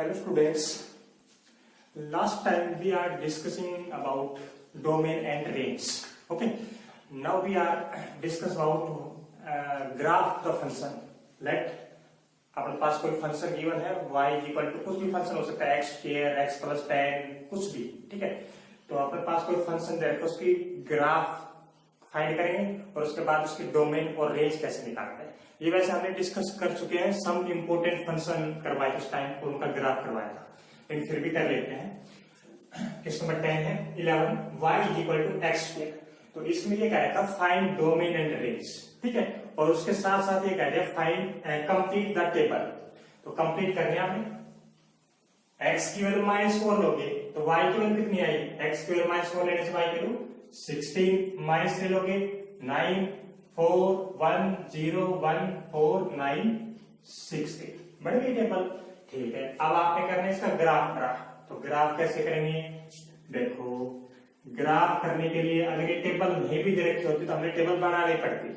Hello students, last time we are discussing about domain and range. Okay, now we are discuss about graph the function. Let अपने पास कोई function given है y equal to कुछ भी function हो सकता है x square x plus 10 कुछ भी, ठीक है। तो अपने पास कोई फंक्शन दे रखा है, उसकी ग्राफ फाइंड करेंगे और उसके बाद उसकी डोमेन और रेंज कैसे निकालते हैं। ये वैसे हमने डिस्कस कर चुके हैं, सम इम्पोर्टेंट फंक्शन करवाए उस टाइम को, उनका ग्राफ करवाया था, लेकिन फिर भी कर लेते हैं। क्वेश्चन नंबर 10 है 11 y equal to x square. तो इसमें ये कहा था फाइंड डोमेन एंड रेंज, ठीक है। और उसके साथ साथ ये कह दिया फाइंड कंप्लीट द टेबल। तो कंप्लीट करने आपने x की वैल्यू -4 लोगे तो y की वैल्यू कितनी आई, x की वैल्यू -4 लेने से y की वैल्यू 16 -3 लोगे 9 4 1 0 1 4 9 16 बढ़ गई टेबल, ठीक है। अब आपने करना है इसका ग्राफ ड्रा। तो ग्राफ कैसे करेंगे, देखो ग्राफ करने के लिए अगर ये टेबल नहीं भी दे रखी होती तो हमें टेबल बनानी पड़ती।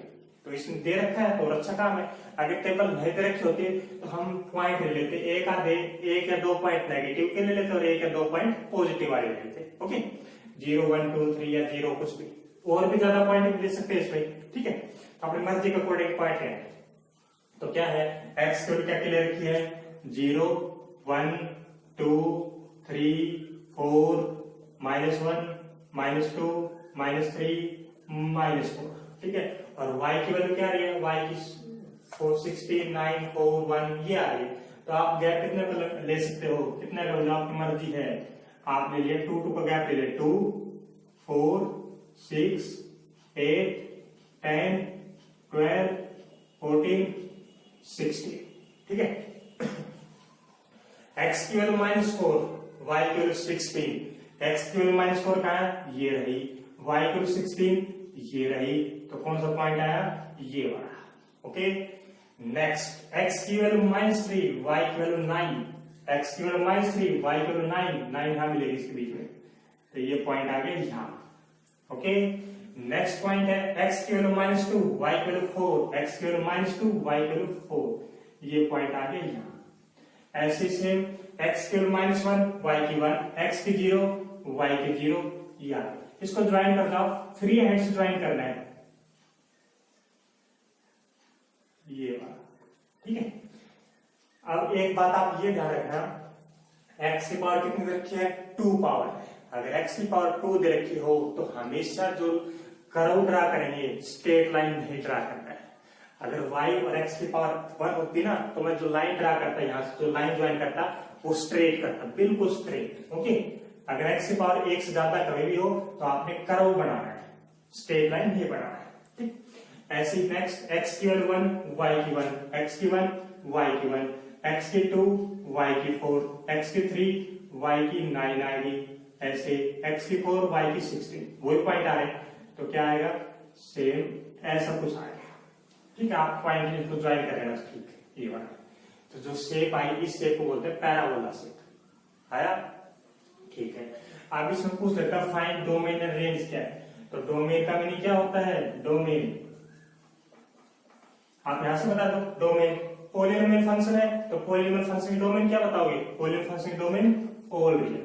तो इसमें दे रखा है तो अच्छा काम है। अगर टेबल नहीं दे रखी होती तो हम पॉइंट ले लेते, एक या दो पॉइंट नेगेटिव के ले लेते और एक या दो पॉइंट पॉजिटिव वाले ले लेते। ओके, 0 1 2 3 या 0 कुछ भी, और भी ज्यादा पॉइंट ले सकते हैं इसमें, ठीक है। तो अपनी मर्जी के अकॉर्डिंग पॉइंट है। तो क्या है, एक्स की क्या क्लियर रखी है 0 1 2 3 4 -1 -2 -3 -4, ठीक है। और y की वैल्यू क्या आ रही है, y की 4 16 9 4 1 ये आ रही है। तो आप गैप कितने पर ले सकते हो, कितने का लो, आपकी मर्जी है। आप ले लिए 2 2 का गैप ले लिए 2 4 6 8 10 12 14 16, ठीक है। x की वैल्यू -4, y की वैल्यू 16, x की वैल्यू -4 कहाँ है, ये रही, y की वैल्यू 16 ये रही। तो कौन सा पॉइंट आया, ये वाला। ओके, नेक्स्ट x की वैल्यू -3, y की वैल्यू 9, x की वैल्यू -3, y की वैल्यू 9 यहां मिलेगी इसके बीच में, तो ये पॉइंट आ गया यहां। ओके, नेक्स्ट पॉइंट है x की वैल्यू -2, y की वैल्यू 4, x की वैल्यू -2, y की वैल्यू 4, ये पॉइंट आ गया यहां। ऐसे सेम x की वैल्यू -1, y की 1, x की 0, y की 0, ये आ गया। इसको ज्वाइन कर जाओ, फ्री हैंड से ज्वाइन करना है ये वाला, ठीक है। अब एक बात आप ये ध्यान रखना, x की पावर कितनी दे रखी है, 2 पावर है। अगर x की पावर 2 दे रखी हो तो हमेशा जो कर्व ड्रा करेंगे स्ट्रेट लाइन नहीं ड्रा करना है। अगर y और x की पावर 1 होती ना तो मैं जो लाइन ड्रा करता, यहां से जो लाइन ज्वाइन करता वो स्ट्रेट करता, बिल्कुल स्ट्रेट। ओके, अगर x की पावर 1 से ज्यादा कभी भी हो तो आपने कर्व बनाना है, स्ट्रेट लाइन नहीं बनाना है, ठीक। ऐसे ही नेक्स्ट x की वैल्यू 1, y की 1, x की 1, y की 1, x की 2, y की 4, x की 3, y की 9 आएगी। ऐसे x की 4, y की 16, वही पॉइंट आ रहे हैं। तो क्या आएगा, सेम ऐसा कुछ आएगा, ठीक है। आप पॉइंट को ज्वाइन कर लेना, ठीक है, ये वाला। तो जो शेप आई इस शेप को बोलते हैं पैराबोला शेप, आया, ठीक है। अब इसमें पूछ लेता है फाइंड डोमेन एंड रेंज क्या है। तो डोमेन का मीनिंग क्या होता है, डोमेन आप यहां से बता दो, डोमेन पॉलिनोमियल फंक्शन है तो पॉलिनोमियल फंक्शन की डोमेन क्या बताओगे, पॉलिनोमियल फंक्शन की डोमेन ऑल रियल,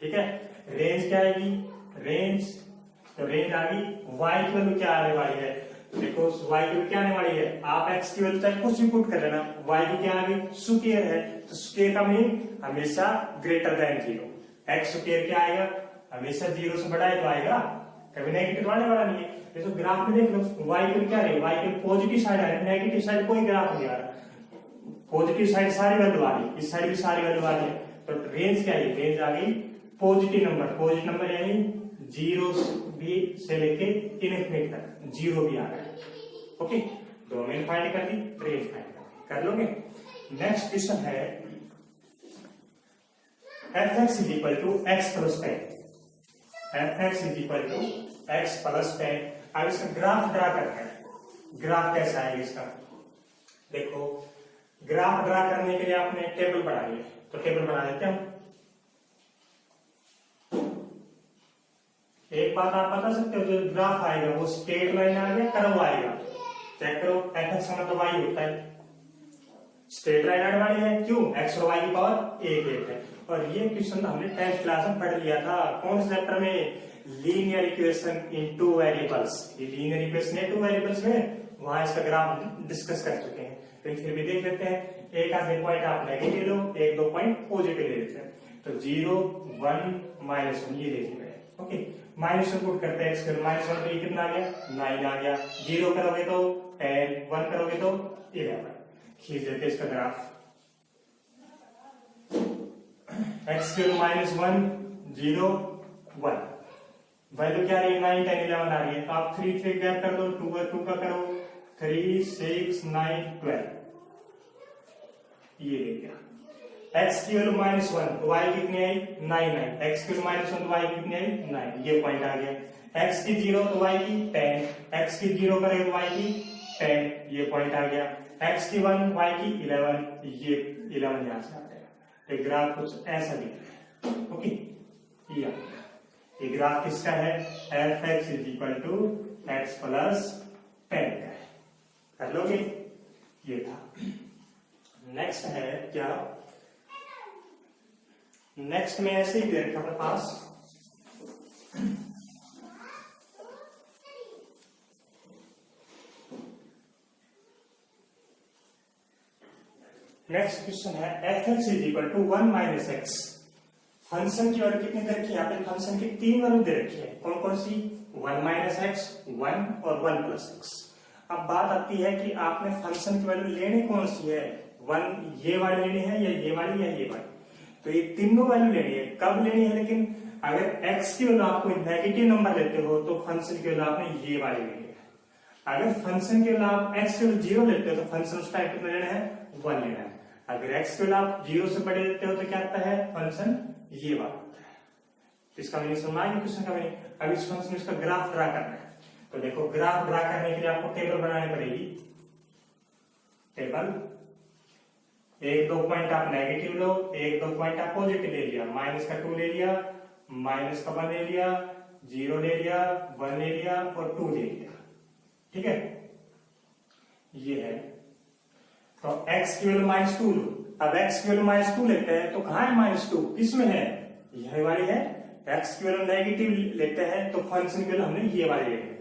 ठीक है। रेंज क्या आएगी, रेंज, तो रेंज आ गई y की वैल्यू क्या आने वाली है, देखो y की वैल्यू क्या आने वाली है, आप x की वैल्यू चाहे कुछ भी पुट कर लेना, y की क्या आ गई, स्क्वायर है, तो स्क्वायर का मीनिंग हमेशा ग्रेटर देन 0। x स्क्वायर क्या आएगा, हमेशा 0 से बड़ा है तो आएगा, कभी नेगेटिव आने वाला नहीं है। तो ग्राफ में देख लो y की क्या है, y की पॉजिटिव साइड आ रही है, नेगेटिव साइड कोई ग्राफ नहीं आ रहा, पॉजिटिव साइड सारी वैल्यू आ रही है, इस साइड भी सारी वैल्यू आ रही है। तो रेंज क्या है, रेंज आ गई पॉजिटिव नंबर, पॉजिटिव नंबर यानी 0 भी से लेके इनफिनिटी तक 0 भी आ रहा है। ओके, डोमेन फाइंड कर दी, रेंज फाइंड कर लोगे। नेक्स्ट क्वेश्चन है f(x = x + 10), f(x = x + 10। अब इसका ग्राफ ड्रा करना है, ग्राफ कैसा है इसका, देखो ग्राफ ड्रा करने के लिए आपने टेबल बनानी है, तो टेबल बना देते हैं। एक बात आप बता सकते हो, जो ग्राफ आएगा वो स्ट्रेट लाइन आएगा, कर्व आएगा, चेक करो, f(x) का मतलब y होता है, स्ट्रेट लाइन आने वाली है, क्यों? x और y की पावर एक है। और ये क्वेश्चन हमने 10th क्लास में पढ़ लिया था, कौन से चैप्टर में? Linear equation in two variables. ये लीनियर इक्वेशन है टू वेरिएबल्स में, वहां इसका ग्राफ डिस्कस कर चुके हैं, लेकिन फिर भी देख लेते हैं। एक आधे पॉइंट आप नेगेटिव लो, एक दो पॉइंट पॉजिटिव ले लेते हैं। तो 0 1 -1 ये देखिए, ओके। -1 पुट करते हैं, x -1 तो ये कितना आ गया? 9 आ गया। 0 करोगे तो 10, 1 करोगे तो 11। खींच देते इसका ग्राफ। x -1 0 1 वैल्यू क्या रही है? 9 10 11 आ रही है। तो आप 3 3 गैप कर दो, 2 और 2 का करो, 3 6 9 12 ये ले गया। x की वैल्यू -1 तो y कितनी आई? 9 आई। x की वैल्यू -1 तो y कितनी आई? 9। ये पॉइंट आ गया। x की 0 तो y की 10, x की 0 करेंगे तो y की 10, ये पॉइंट आ गया। x की 1 y की 11, ये 11 यहां से आ गया। ये ग्राफ कुछ ऐसा दिख रहा है, ओके। ये आ गया। ये ग्राफ किसका है? f(x) = x + 10 का है। कर लोगे? ये था। नेक्स्ट है क्या? नेक्स्ट में ऐसे ही दे रखा अपने पास, नेक्स्ट क्वेश्चन है f(x) = 1 - x। फंक्शन की वैल्यू कितनी दे रखी है? यहाँ पे फंक्शन की 3 वैल्यू दे रखी है। कौन कौन सी? 1 - x, 1 और 1 + x। अब बात आती है कि आपने फंक्शन की वैल्यू लेनी कौन सी है? 1 ये वाली लेनी है या ये वाली या ये वाली? तो ये तीनों वैल्यू लेनी है। कब लेनी है? लेकिन अगर x की वैल्यू आपको नेगेटिव नंबर लेते हो तो फंक्शन की वैल्यू आपने ये वाली लेनी है। अगर फंक्शन के वैल्यू आप x की वैल्यू 0 लेते हो तो फंक्शन उस टाइम कितना लेना है? 1 लेना है। अगर x की वैल्यू आप 0 से बड़े लेते हो तो क्या आता है? फंक्शन ये वाला होता है। इसका मीनिंग समझ आएगा क्वेश्चन का मीनिंग। अब इस फंक्शन में इसका ग्राफ ड्रा करना है। तो देखो, ग्राफ ड्रा करने के लिए आपको टेबल बनानी पड़ेगी। टेबल, एक दो पॉइंट आप नेगेटिव लो, एक दो पॉइंट आप पॉजिटिव ले लिया। -2 ले लिया, -1 ले लिया, 0 ले लिया, 1 ले लिया और 2 ले लिया। ठीक है, ये है। तो x की वैल्यू -2 लो। अब x की वैल्यू -2 लेते हैं तो कहां है -2? किसमें है? यह वाली है। x की वैल्यू नेगेटिव लेते हैं तो फंक्शन की वैल्यू हमने ये वाली लेनी है।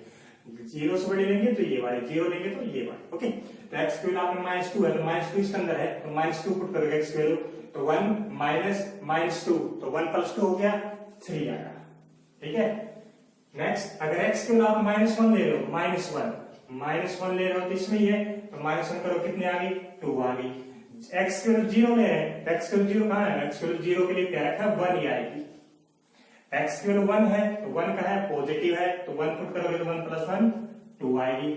0 से बड़ी लेंगे तो ये वाली, 0 लेंगे तो ये वाली, ओके। तो x की वैल्यू आपने -2 है तो -2 इसके अंदर है, तो -2 पुट करोगे x की वैल्यू, तो 1 -2 तो 1 + 2 हो गया 3 आएगा। ठीक है। नेक्स्ट, अगर x की वैल्यू आप -1 ले लो, -1 ले रहे हो तो इसमें ही है, तो -1 करो, कितनी आ गई? 2 आ गई। x की वैल्यू 0 ले रहे हैं, x की वैल्यू 0 कहां है? x की वैल्यू 0 के लिए क्या रखा है? 1 ही आएगी। x की वैल्यू 1 है तो 1 का है, पॉजिटिव है, तो 1 पुट करोगे तो 1 + 1 2 आएगी।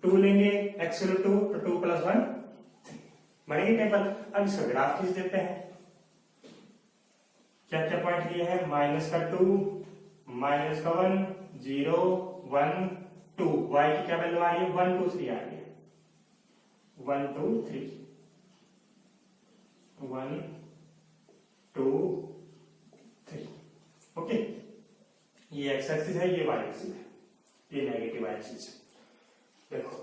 2 लेंगे, x की वैल्यू 2 तो 2 + 1 3 बनेगी टेबल। अब इसका ग्राफ खींच देते हैं। क्या क्या पॉइंट लिए हैं? -2 -1 0 1 2। y की क्या वैल्यू आ रही है? 1 2 3 आ रही है। 1 2 3 1 2 3, ओके। ये x एक्सिस है, ये y एक्सिस है, ये नेगेटिव y एक्सिस है। देखो,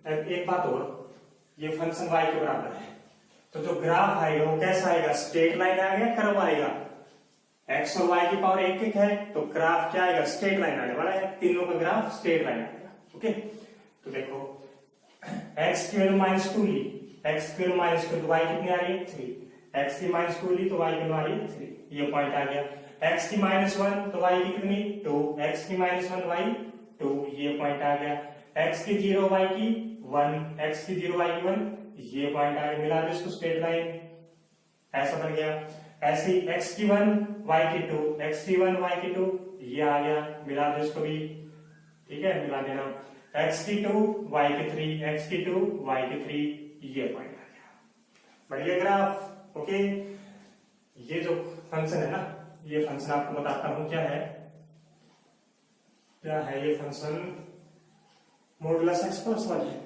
अब एक बात और, ये फंक्शन y के बराबर है, तो जो ग्राफ आएगा वो कैसा आएगा? स्ट्रेट लाइन आएगा, कर्व आएगा। x और y की पावर 1 1 है तो ग्राफ क्या आएगा? स्ट्रेट लाइन आने वाला है। तीनों का ग्राफ स्ट्रेट लाइन आएगा, ओके। तो देखो, x की वैल्यू -2 ली, x की वैल्यू -2 तो y कितनी आ रही है? 3। x की -2 ली तो y की वैल्यू आ रही है 3, ये पॉइंट आ गया। x की -1 तो y की कितनी? 2, x की -1 y 2, ये पॉइंट आ गया। x की 0 y की 1, x की 0 y की 1, ये पॉइंट आ गया। मिला दो इसको, स्ट्रेट लाइन ऐसा बन गया। ऐसे ही x की 1 y की 2, x की 1 y की 2, ये आ गया। मिला दो इसको भी, ठीक है, मिला देना। x की 2 y की 3, x की 2 y की 3, ये पॉइंट आ गया। बढ़िया ग्राफ, ओके। ये जो फंक्शन है ना, ये फंक्शन आपको बताता हूं क्या है। क्या है ये फंक्शन? मॉडुलस x + 1 है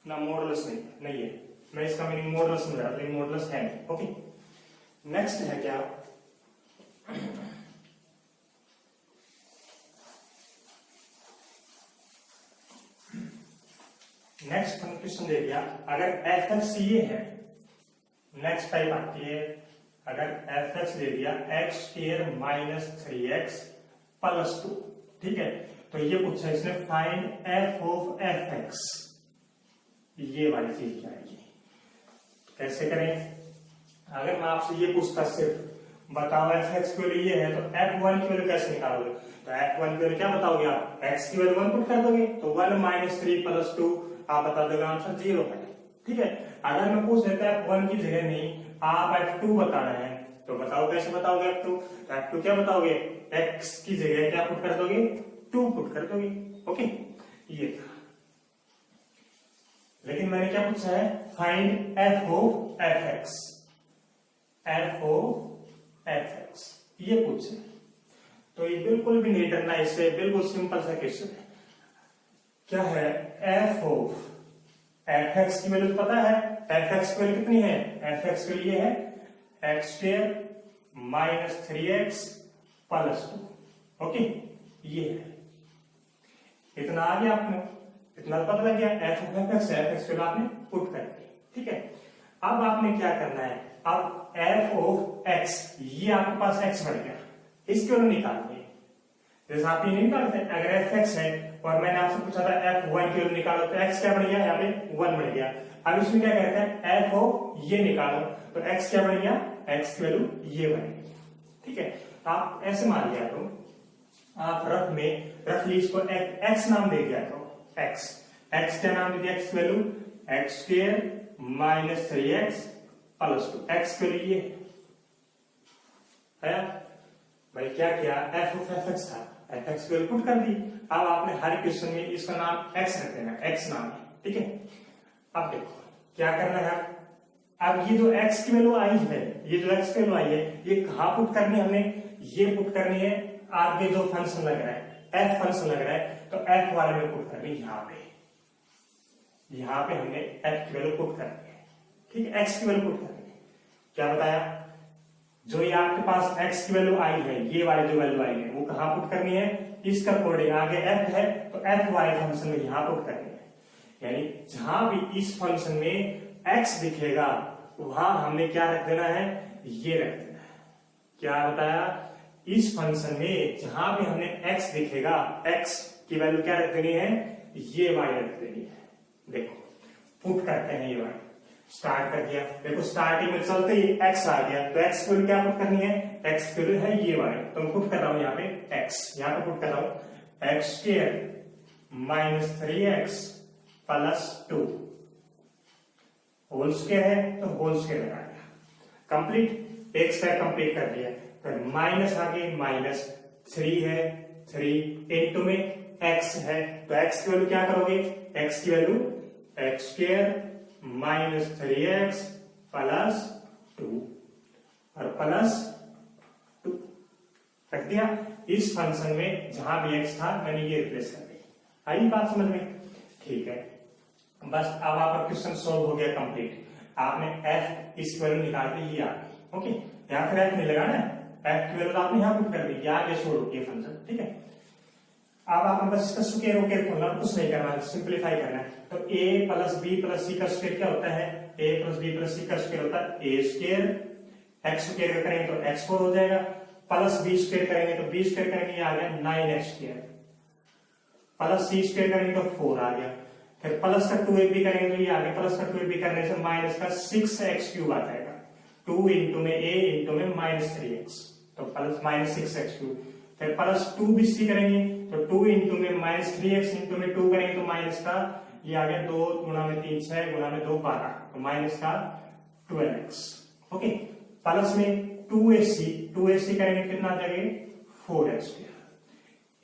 ना? मॉडुलस नहीं है, मैं इसका मीनिंग मॉडुलस समझ रहा था, लेकिन मॉडुलस है नहीं, ओके। नेक्स्ट है क्या? नेक्स्ट क्वेश्चन दे दिया, अगर f(x) ये है नेक्स्ट टाइप आती है, अगर एफ एक्स दे दिया x square minus 3x plus 2, ठीक है, तो ये पूछा इसने find F of F x, ये वाली चीज क्या आएगी, कैसे करें। अगर मैं आपसे ये पूछता सिर्फ बताओ एफ एक्स की वैल्यू ये है, तो एफ वन की वैल्यू कैसे निकालोगे, तो एफ वन की वैल्यू क्या बताओगे आप, एक्स की वैल्यू 1 पुट कर दोगे, तो 1 माइनस 3 प्लस 2 आप बता दोगे आंसर 0 है, ठीक है। अगर मैं पूछ देता एफ वन की जगह नहीं आप एफ टू बता रहे हैं, तो बताओ कैसे बताओगे एफ टू, तो एफ टू क्या बताओगे, एक्स की जगह क्या पुट कर दोगे, 2 पुट कर दोगे, ओके, ये था। लेकिन मैंने क्या पूछा है, find F of F x, F of F x ये पूछे, तो ये बिल्कुल भी नहीं डरना इससे, बिल्कुल सिंपल सा क्वेश्चन है। क्या है, एफ ऑफ एफ एक्स की वैल्यू पता है, एफ एक्स की वैल्यू कितनी है, एफ एक्स के लिए है x square minus 3x plus 2, okay, ये है, इतना आ गया आपने, इतना पता लग गया, एफ ऑफ एफ एक्स की वैल्यू आपने पुट कर दी, ठीक है। अब आपने क्या करना है, अब एफ ऑफ एक्स, ये आपके पास एक्स बढ़ गया, इसकी वैल्यू निकालनी है, जैसे आप ये नहीं निकालते, अगर एफ एक्स है और मैंने आपसे पूछा था एफ वन की वैल्यू निकालो, तो एक्स क्या बढ़ गया, यहाँ पे 1 बढ़ गया। अब इसमें क्या कहते हैं, एफ ऑफ ये निकालो, तो एक्स क्या बढ़ गया, एक्स की वैल्यू ये बढ़ गई, ठीक है। आप ऐसे मान लिया करो, आप रफली इसको एक्स नाम दे दिया करो, एक्स क्या नाम दे दिया, एक्स की value x square minus 3x plus 2, x के लिए है भाई, क्या किया, एफ ऑफ एफ एक्स था, एफ एक्स की वैल्यू पुट कर दी। अब आपने हर क्वेश्चन में इसका नाम एक्स रख देना, एक्स नाम है, ठीक है। अब देखो क्या करना है, अब ये जो एक्स की वैल्यू आई है, ये जो एक्स की वैल्यू आई है, ये कहां पुट करनी है हमने, ये पुट करनी है आगे जो फंक्शन लग रहा है, एफ फंक्शन लग रहा है, तो एफ वाले में पुट करनी है, यहां पे हमने एफ की वैल्यू पुट करनी है, ठीक है, एक्स की वैल्यू पुट करनी है। क्या बताया, जो ये आपके पास एक्स की वैल्यू आई है, ये वाली जो वैल्यू आई है वो कहां पुट करनी है, इसका कोडिंग आगे एफ है, तो एफ वाले फंक्शन में यहां पुट करनी है, यानी जहां भी इस फंक्शन में एक्स दिखेगा वहां हमने क्या रख देना है, ये रख देना है। क्या बताया, इस फंक्शन में जहां भी हमने एक्स दिखेगा, एक्स की वैल्यू क्या रख देनी है, ये वाई रख देनी है। देखो पुट करते हैं, ये वाई स्टार्ट कर दिया, देखो स्टार्टिंग में चलते ही एक्स आ गया, तो एक्स की वैल्यू क्या पुट करनी है, एक्स की वैल्यू है ये वाई, तो मैं पुट कर रहा हूं यहाँ पे एक्स, यहाँ पे पुट कर रहा हूं x square minus 3x plus 2, whole square है तो होल स्क्वायर लगा दिया, कंप्लीट, एक स्टेप कंप्लीट कर दिया, फिर माइनस आगे माइनस 3 है, 3 इनटू में x है, तो x की वैल्यू क्या करोगे, x की value x square minus 3x plus 2 और प्लस 2 रख दिया। इस फंक्शन में जहां भी x था मैंने ये रिप्लेस कर दिया, आई बात समझ में, ठीक है। बस अब आपका क्वेश्चन सोल्व हो गया कंप्लीट, आपने f इस वैल्यू निकाल के ये आ गई, ओके, यहाँ फिर f नहीं लगाना है, f की वैल्यू आपने यहाँ पुट कर दी, आगे छोड़ ये फंक्शन, ठीक है। अब आपने बस इसका स्क्वायर वगैरह खोलना, कुछ नहीं करना, सिंप्लीफाई करना है, तो a plus B plus C का स्क्वायर क्या होता है, a plus B plus C का स्क्वायर होता है a स्क्वायर, x स्क्वायर करेंगे तो x4 हो जाएगा, प्लस बी स्क्वायर करेंगे तो b स्क्वायर करेंगे, ये आ गया 9x square, plus C square करेंगे तो 4 आ गया, फिर प्लस का 2ab करेंगे तो ये आ गया, प्लस का 2ab करने से माइनस का 6x क्यूब आ जाएगा, 2 इंटू में a इंटू में माइनस 3x, तो प्लस माइनस 6x क्यूब, फिर प्लस 2bc करेंगे तो 2 इंटू में माइनस 3x इंटू में 2 करेंगे तो माइनस का ये आ गया 2 गुणा में 3 6 गुणा में 2 12, तो माइनस का 12x, ओके, प्लस में 2ac करेंगे कितना आ जाएगा 4x,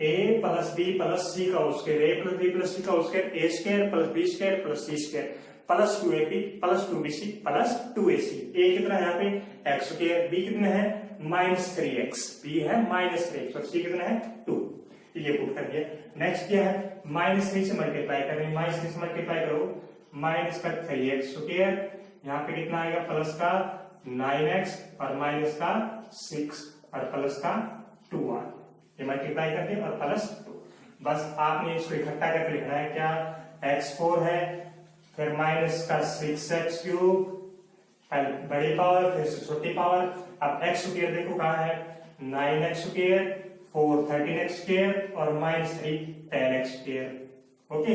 a plus B plus C का square, a plus B plus C का square, a square plus B square plus C square plus 2ab plus 2bc plus 2ac, a कितना है यहाँ पे x स्क्वायर, b कितना है minus 3x, b है minus 3x और c कितना है 2, ये पुट कर दिया। नेक्स्ट क्या है, माइनस 3 से मल्टीप्लाई करेंगे, माइनस 3 से मल्टीप्लाई करो, माइनस का 3x स्क्वायर, यहाँ पे कितना आएगा प्लस का 9x और माइनस का 6 और प्लस का 2 आ, ये मल्टीप्लाई कर दिया और प्लस 2, बस आपने इसको इकट्ठा करके लिखना है, क्या x4 है, फिर माइनस का 6x क्यूब पहले बड़ी पावर फिर से छोटी पावर। अब एक्स स्क्वायर देखो कहाँ है, 9x स्क्वायर, 4 13x स्क्वायर और -3 10x स्क्वायर। ओके,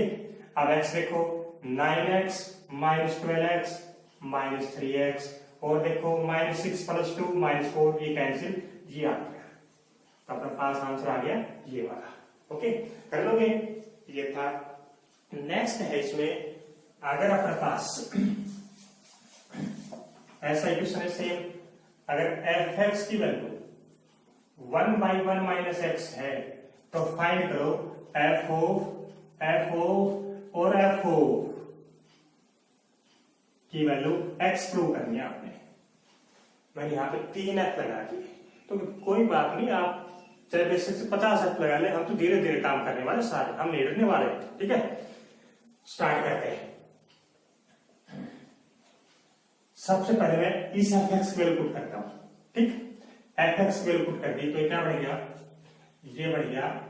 अब x देखो 9x -12x -3x और देखो -6 + 2 -4, ये कैंसिल, ये आ गया, तो अपने पास आंसर आ गया ये वाला। ओके, कर लोगे, ये था। नेक्स्ट है इसमें, अगर अपने पास ऐसा इक्वेशन है सेम, अगर f(x) की वैल्यू 1/1 - x है तो फाइंड करो f और f की वैल्यू x प्रूव करनी है आपने। मैंने यहाँ पे 3f लगा दिए, तो कोई बात नहीं, आप चाहे बेसिक से 50f लगा ले, हम तो धीरे धीरे काम करने वाले, सारे हम नहीं डरने वाले। ठीक है, स्टार्ट करते हैं। सबसे पहले मैं इस f(x) की वैल्यू पुट करता हूं। ठीक, f(x) की वैल्यू पुट कर दी तो क्या बढ़ गया, ये बढ़ गया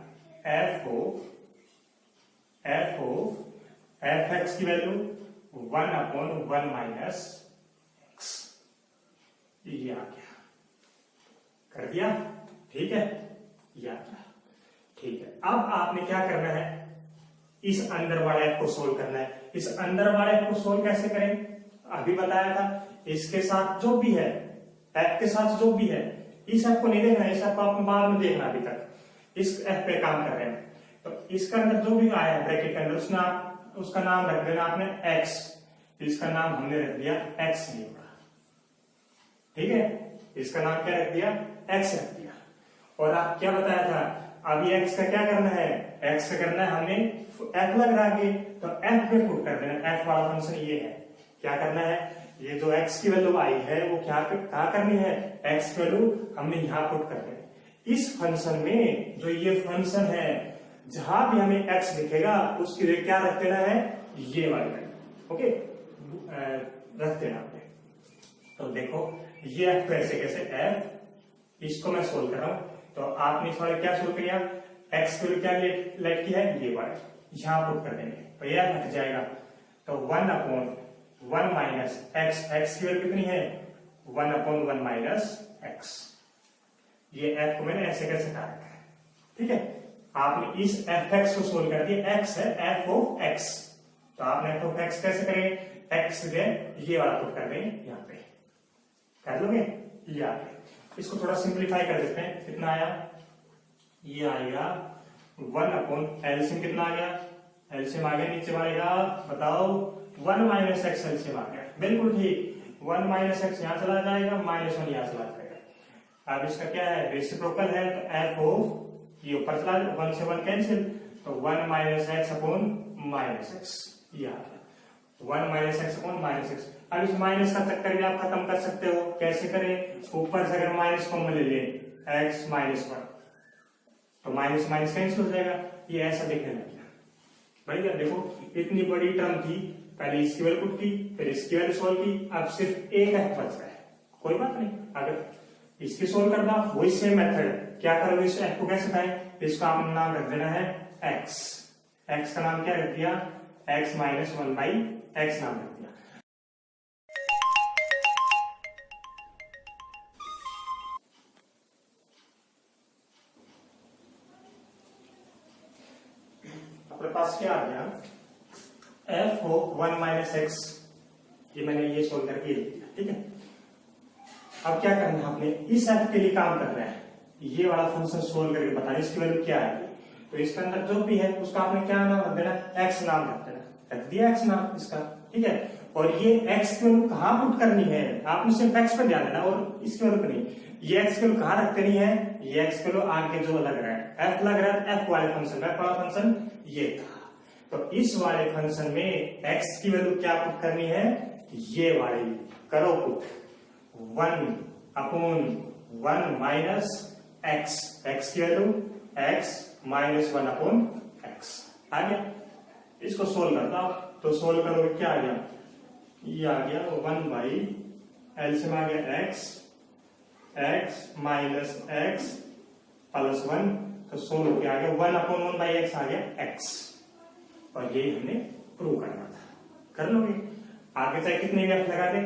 f(x) की वैल्यू 1/1 - x, ये आ गया, कर दिया। ठीक है, ये आ गया। ठीक है, अब आपने क्या करना है, इस अंदर वाले f को सोल्व करना है। इस अंदर वाले f को सोल्व कैसे करें, अभी बताया था। इसके साथ जो भी है, f के साथ जो भी है, इस f को नहीं देखना, इस f को आपको बाद में देखना, अभी तक इस f पे काम कर रहे हैं। तो इसके अंदर जो भी आया है ब्रैकेट के अंदर, उसका नाम रख देना आपने x, इसका नाम हमने रख दिया x लिया। ठीक है, इसका नाम क्या रख दिया, x रख दिया। और आप क्या बताया था, अभी x का क्या करना है, x का करना है हमें f लग रहा है, तो f पे पुट कर देना। f वाला फंक्शन ये है, क्या करना है, ये जो x की वैल्यू आई है वो कहाँ करनी है, x की वैल्यू हमने यहाँ पुट कर देनी। इस फंक्शन में जो ये फंक्शन है, जहां भी हमें x दिखेगा उसकी जगह क्या रख देना है, ये वाली वैल्यू। ओके, रख देना आपने। तो देखो ये f कैसे कैसे, f इसको मैं सोल्व कर रहा हूं, तो आपने इस वाले क्या सोल्व किया, x की वैल्यू क्या लेट की है, ये वाली, यहां पुट कर देंगे तो यह हट जाएगा। तो 1/1 - x, x की वैल्यू कितनी है, 1/1 - x। ये f को मैंने ऐसे कैसे कहा है। ठीक है, आपने इस f(x) को सोल्व कर दिया, x है f(x), तो आपने f(x) कैसे करें, x दे ये वाला पुट कर दें, यहाँ पे कर लोगे, ये आ गया। इसको थोड़ा सिंप्लीफाई कर देते हैं, कितना आया, ये आएगा 1/LCM, कितना आ गया, एलसीएम आ गया, नीचे वाले का बताओ 1 - x एलसीएम आ गया, बिल्कुल ठीक। 1 - x यहां चला जाएगा, -1 यहां चला जाएगा। अब इसका क्या है, रेसिप्रोकल है, तो f ये ऊपर चला, 1 से 1 कैंसिल, तो 1 - x/-x, ये आ गया 1 - x/-x। अब इस माइनस का चक्कर भी आप खत्म कर सकते हो, कैसे करें, ऊपर से अगर माइनस कॉमन ले लें, x -1, तो माइनस माइनस कैंसिल हो जाएगा, ये ऐसा दिखने लग गया। बढ़िया, देखो इतनी बड़ी टर्म थी, पहले इसकी वैल्यू पुट की, फिर इसकी वैल्यू सोल्व की, अब सिर्फ एक f बच रहा है, कोई बात नहीं, अगर इसकी सोल्व करना वही सेम मेथड, क्या करोगे, इस f को कैसे पाए, इसका आपने नाम रख देना है x, x का नाम क्या रख दिया, x - 1/x नाम रख दिया। अपने पास क्या आ गया, f(1 - x), ये मैंने ये सोल्व करके लिख दिया। ठीक है, अब क्या करना है, आपने इस f के लिए काम करना है, ये वाला फंक्शन सोल्व करके बताना इसकी वैल्यू क्या है। तो इसके अंदर जो भी है उसका आपने क्या नाम रख देना, x नाम रख देना, रख दिया x नाम इसका। ठीक है, और ये x की वैल्यू कहाँ पुट करनी है, आपने सिर्फ x पे ध्यान देना और इसकी वैल्यू नहीं, ये x की वैल्यू कहाँ रख देनी है, ये x की वैल्यू आगे जो लग रहा है, f लग रहा है, f वाले फंक्शन, f वाला फंक्शन ये था, तो इस वाले फंक्शन में x की वैल्यू क्या पुट करनी है, ये वाली करो पुट, 1/1 - x, x की वैल्यू x -1/x आ गया। इसको सोल्व करता हूं, तो सोल्व करोगे क्या आ गया, ये आ गया 1/LCM आ गया x -x + 1, तो सोल्व हो गया, आ गया 1/1/x आ गया x, और ये हमने प्रूव करना था, कर लोगे। आगे चाहे कितने f लगा दे,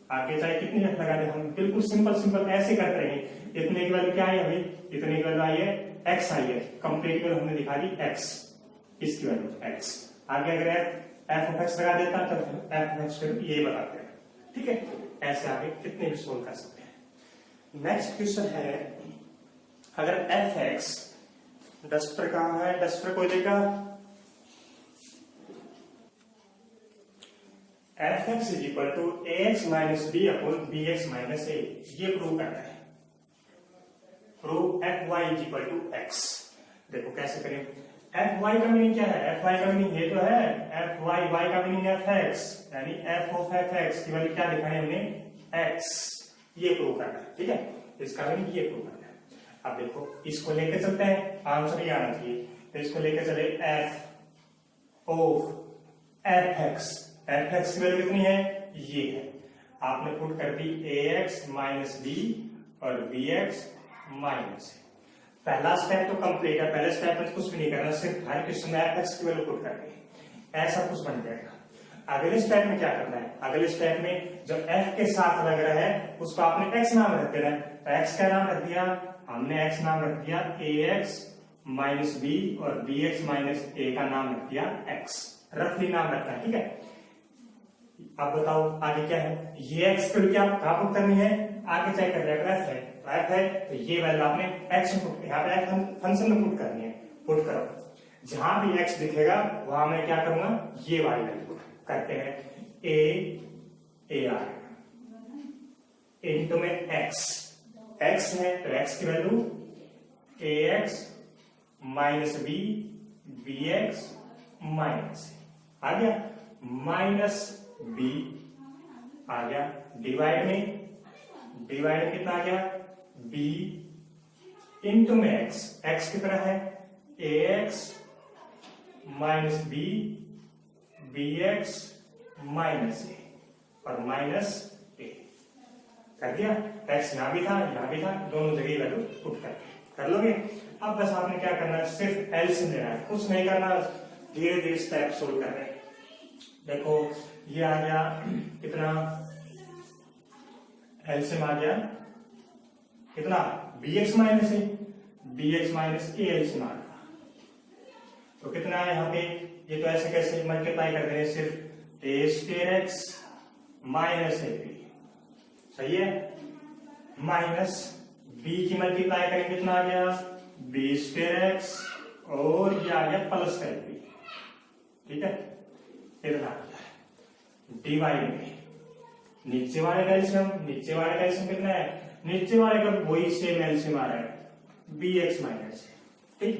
आगे चाहे कितनी f लगा दे, हम बिल्कुल सिंपल ऐसे करते रहेंगे। इतने की वैल्यू क्या आई अभी, इतने की वैल्यू आई है x आई है, कंप्लीट वैल्यू हमने दिखा दी x, इसकी वैल्यू x। आगे अगर f of x लगा देता तो f of x ये बताते हैं, ठीक है। ऐसे आगे कितने भी सोल्व कर सकते हैं। नेक्स्ट क्वेश्चन है, अगर f(x) डस्टर कहाँ है, डस्टर को देगा f(x) is equal to ax minus b upon bx minus a, ये प्रूव करना है। Prove fy is equal to x। देखो कैसे करें, fy का मीनिंग क्या है, fy का मीनिंग ये तो है fy, y का मीनिंग fx, यानी f of fx की वैल्यू क्या लिखा है हमने, x, ये प्रूव करना है, ठीक है। इसका मीनिंग ये प्रूव करना है। अब देखो इसको लेके चलते हैं, आंसर ये आना चाहिए, तो इसको लेके चले f of fx, fx की वैल्यू कितनी है, ये है, आपने पुट कर दी ax माइनस b और bx माइनस। पहला स्टेप तो कंप्लीट है, पहले स्टेप में कुछ भी नहीं करना, सिर्फ हर क्वेश्चन में fx की वैल्यू पुट करनी है, ऐसा कुछ बन जाएगा। अगले स्टेप में क्या करना है, अगले स्टेप में जो f के साथ लग रहा है उसको आपने x नाम रख देना है, तो x का नाम रख दिया हमने, x नाम रख दिया ax माइनस b और bx माइनस a का नाम रख दिया x, रफली नाम रखना है, ठीक है। अब बताओ आगे क्या है, ये x की क्या कहां पुट करनी है, आगे चेक कर लेगा, f है तो f है, तो ये वैल्यू आपने x में पुट, यहाँ पे f फंक्शन में पुट करनी है, पुट करो। जहां भी x दिखेगा वहां मैं क्या करूंगा, ये वाली वैल्यू पुट करते हैं, a इनटू में x है तो x की value ax minus b bx minus आ गया, माइनस b आ गया, डिवाइड में कितना आ गया, b इंटू में x कितना है ax minus b bx minus a और माइनस a कर दिया। x यहां भी था दोनों जगह वैल्यू पुट कर लोगे। अब बस आपने क्या करना है, सिर्फ एलसीएम लेना है, कुछ नहीं करना, धीरे धीरे स्टेप सोल्व कर रहे हैं। देखो ये आ गया कितना, एलसीएम आ गया कितना, bx माइनस a एलसीएम आ गया, तो कितना है यहाँ पे, ये तो ऐसे कैसे मल्टीप्लाई कर देंगे, सिर्फ a square x minus ab, सही है, माइनस b की मल्टीप्लाई करेंगे कितना आ गया, b स्क्वायर x और ये आ गया प्लस ab, ठीक है, इतना आ गया, डिवाइड में नीचे वाले का एलसीएम कितना है, नीचे वाले का वही सेम एलसीएम आ रहा है bx माइनस, ठीक,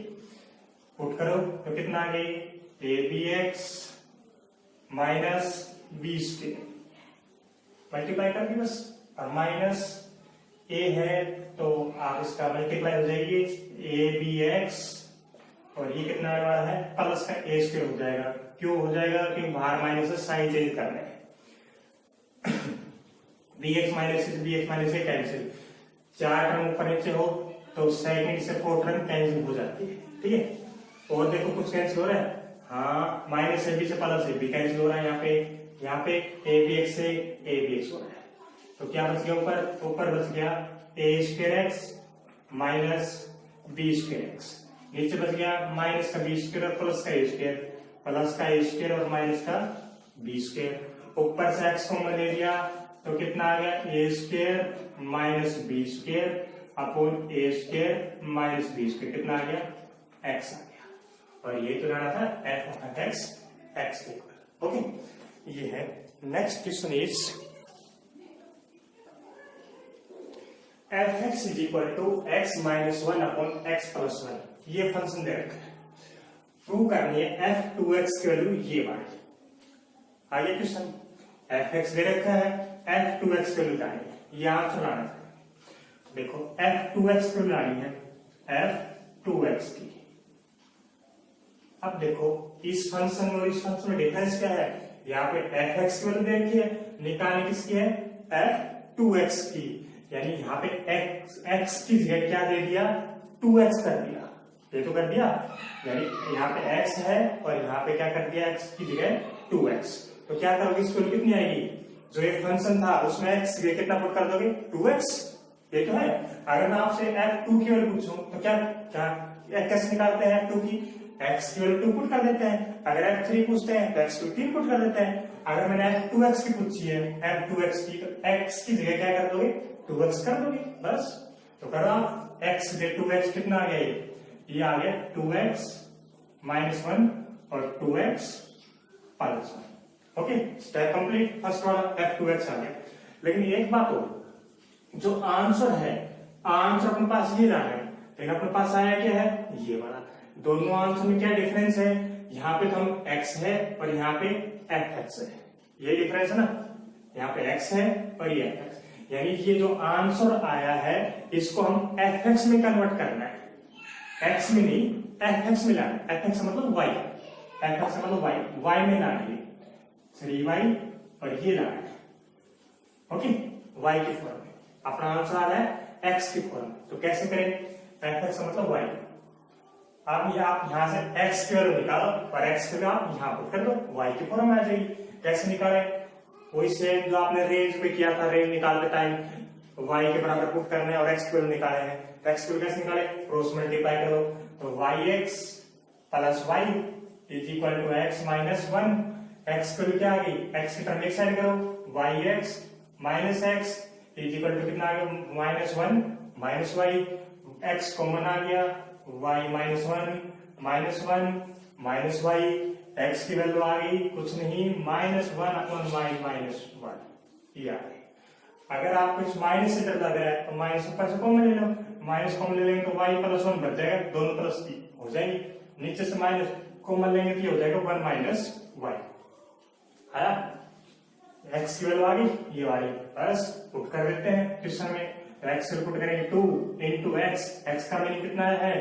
पुट करो तो कितना आ गई, abx minus b square, multiply कर दी बस, और माइनस a है तो आप इसका मल्टीप्लाई हो जाएगी abx और ये कितना आने वाला है, प्लस का a स्क्वायर हो जाएगा, क्यों हो जाएगा, क्योंकि बाहर माइनस से साइन चेंज करना है, bx माइनस से कैंसिल, 4 टर्म ऊपर नीचे हो तो सेकंड से 4 टर्म कैंसिल हो जाती है, ठीक है। और देखो कुछ कैंसिल हो रहा है, हाँ, माइनस ab से प्लस ab कैंसिल हो रहा है, यहाँ पे abx से abx हो रहा है, तो क्या बच गया, ऊपर बच गया a square x minus b square x, नीचे बच गया माइनस का b स्क्वायर और प्लस का a स्क्वायर, प्लस का a स्क्वायर और माइनस का b स्क्वायर, ऊपर से x कॉमन ले लिया तो कितना आ गया, a square minus b square upon a square minus b square, कितना आ गया, x आ गया, और ये तो रहना था f of x equal, okay. ये है next question is fx is equal to x minus 1 upon x plus 1, ये फंक्शन दे रखा है, प्रूव करनी है f2x की वैल्यू ये वाली। आगे क्वेश्चन, fx दे रखा है, f2x की वैल्यू लानी है, ये आंसर लाना है, देखो f2x की वैल्यू लानी है f2x की। अब देखो इस फंक्शन और इस फंक्शन में डिफरेंस क्या है, यहाँ पे fx की वैल्यू दे रखी है, निकालने किसकी है, f2x की, यानी यहाँ पे x की जगह क्या दे दिया, 2x कर दिया, ये तो कर दिया, यानी यहाँ पे x है और यहाँ पे क्या कर दिया, x की जगह 2x, तो क्या करोगे, इसकी वैल्यू कितनी आएगी, जो एक फंक्शन था उसमें x ये कितना पुट कर दोगे 2x, ये तो है। अगर मैं आपसे f2 की वैल्यू पूछूं तो क्या क्या कैसे निकालते हैं f2 की, x की वैल्यू 2 पुट कर देते हैं। अगर f3 पूछते हैं तो x की 3 पुट कर देते हैं। अगर मैंने f2x की पूछी है f2x की, तो x की जगह क्या कर दोगे 2x कर दोगे बस। तो करो आप x से 2x कितना आ गया, ये आ गया 2x माइनस 1 और 2x plus 1। Okay, step complete, first वाला f2x आ गया। लेकिन एक बात हो, जो आंसर है, आंसर अपने पास ये रहा है, लेकिन अपने पास आया क्या है, ये वाला। दोनों आंसर में क्या डिफरेंस है, यहाँ पे तो हम x है और यहाँ पे fx है, ये डिफरेंस है ना, यहाँ पे x है और ये fx, यानी ये जो आंसर आया है इसको हम fx में कन्वर्ट करना है, x में नहीं fx में लाना है। fx मतलब y, fx मतलब y में लाना है, 3y और ये लाना है। ओके, y की फॉर्म में अपना आंसर आ रहा है x की फॉर्म में। तो कैसे करें, fx मतलब y, आप यहां से x की वैल्यू निकालो और x की वैल्यू आप यहां पुट कर दो, y की फॉर्म में आ जाएगी। कैसे निकाले, वही सेम जो आपने रेंज में किया था, रेंज निकालते टाइम y के बराबर पुट करने और x की वैल्यू निकाले हैं। तो x की वैल्यू कैसे निकाले, क्रॉस मल्टीप्लाई करो, तो yx plus y is equal to x minus 1। x की वैल्यू क्या आ गई, x की टर्म एक साइड करो, yx minus x is equal to कितना आ गया minus 1 minus y, x common आ गया, y minus 1 minus y, x की वैल्यू आ गई कुछ नहीं माइनस 1 अपॉन y माइनस 1, ये आ गई। अगर आपको इस माइनस से डर लग रहा है तो माइनस ऊपर से कॉमन ले लो, माइनस कॉमन ले लेंगे तो y प्लस 1 बच जाएगा, दोनों प्लस की हो जाएगी, नीचे से माइनस कॉमन लेंगे तो ये हो जाएगा 1 माइनस y आया। x की वैल्यू आ गई, ये वाली बस पुट कर देते हैं क्वेश्चन में। तो x को पुट करेंगे 2 इंटू x का मीनिंग कितना है,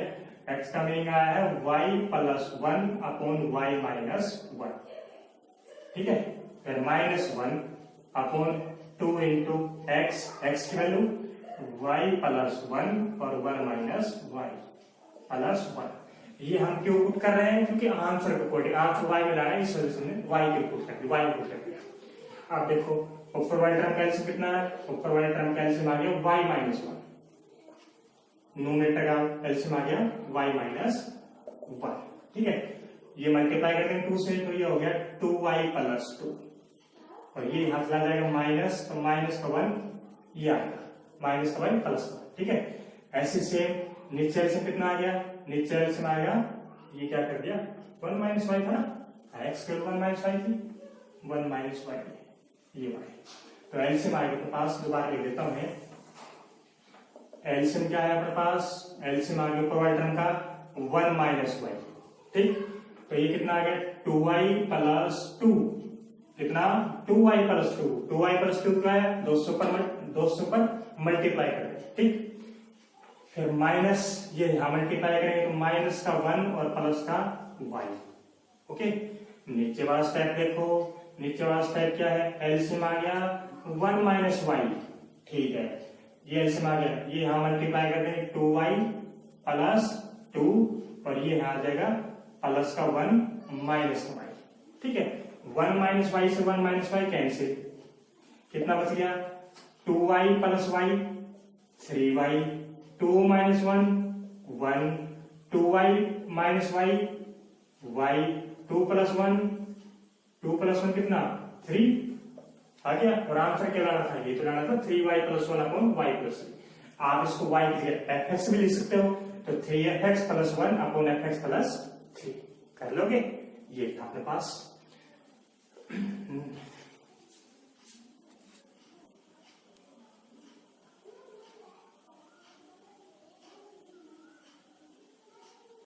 x का मीनिंग आया है y plus 1 upon y minus 1, ठीक है। फिर माइनस 1 अपॉन 2 इंटू x की वैल्यू y प्लस 1 और 1 माइनस y प्लस 1। ये हम क्यों पुट कर रहे हैं, क्योंकि आंसर को कोड आंसर y में लाना है, इस वजह से हमने y के पुट कर दिया, y पुट कर दिया। अब देखो ऊपर वाले टर्म का एलसीएम कितना है, ऊपर वाले टर्म का एलसीएम आ गया y माइनस 1, न्यूमरेटर का एलसीएम आ गया y माइनस 1, ठीक है। ये मल्टीप्लाई करते हैं 2 से, तो ये हो गया 2y प्लस 2 और ये यहां चला जाएगा माइनस, तो माइनस का 1 ये आएगा माइनस का 1 प्लस 1, ठीक है। ऐसे सेम नीचे एलसीएम कितना आ गया, नीचे एलसीएम आएगा, ये क्या कर दिया 1 माइनस y था ना, x के 1 माइनस y थी, 1 माइनस y ये y। तो एलसीएम आएगा तो पास दोबारा लिख देता हूं मैं, एलसीएम क्या है अपने पास, एलसीएम आ गया ऊपर वाले टर्म का 1 माइनस y, ठीक। तो ये कितना आ गया 2y प्लस 2, कितना 2y प्लस 2, 2y प्लस 2 क्या है 200 पर मल्टीप्लाई करेंगे, ठीक। फिर माइनस ये यहां मल्टीप्लाई करेंगे तो माइनस का 1 और प्लस का y, ओके। नीचे वाला स्टेप देखो, नीचे वाला स्टेप क्या है, एलसीएम आ गया 1 माइनस y, ठीक है। ये एलसीएम आ गया, ये यहां मल्टीप्लाई कर देंगे 2y प्लस 2 और ये यहां आ जाएगा प्लस का 1 माइनस y, ठीक है। 1 माइनस y से 1 माइनस y कैंसिल, कितना बच गया 2y plus y 3y, 2 minus 1 1, 2y minus y y, 2 plus 1 कितना 3 आ गया। और आंसर क्या लाना था, ये तो लाना था 3y plus 1 upon y plus 3। आप इसको y की जगह fx भी लिख सकते हो, तो 3fx plus 1 upon fx plus 3 कर लोगे, ये था अपने पास।